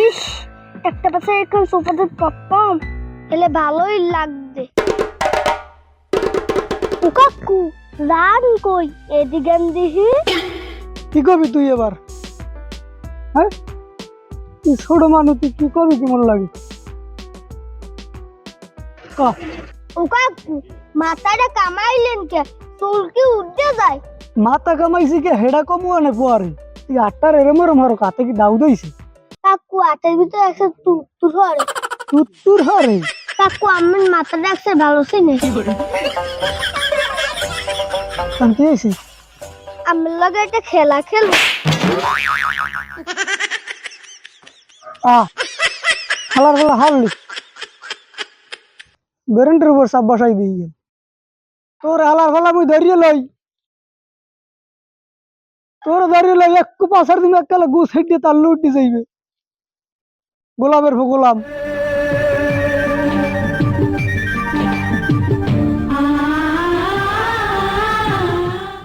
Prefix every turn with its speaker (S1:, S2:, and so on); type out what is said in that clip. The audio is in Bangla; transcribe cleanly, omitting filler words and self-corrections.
S1: ইস, একটা পাশে এখন সোফাতে পড়তাম তাহলে ভালোই লাগবে। ও কাকু, রান কই? এদিকে দেখি।
S2: কি কবি তুই এবার? হ্যাঁ, তুই ছোট মানুষ, তুই কি কবি কি মনে লাগে? ক।
S1: ও কাকু, মাথাটা কামাইলেন কে? চুল কি উঠে যায়?
S2: মাথা কামাইছি কে হেডা কমু আনে পোয়ারে, তুই আটটার এরম এরম হরো কাতে কি দাউ দইছে?
S1: কাকু হাতের ভিতরে একটা তুর হরে।
S2: তুত্তুর হরে?
S1: কাকু আমার মাথাটা একটা ভালো ছিল।
S2: শান্তি হয়েছে?
S1: আমার লগে একটা খেলা খেলবো।
S2: হালার ফেলা হারলি বেরেন্টের উপর সাপ বসাই দিয়ে তোর হালার ফেলা মুই ধরিয়ে লই, তোর ধরিয়ে লই একটু পাশার দিন এককালে গুছ হেঁটে তার লুটি যাইবে গোলামের গোলাম।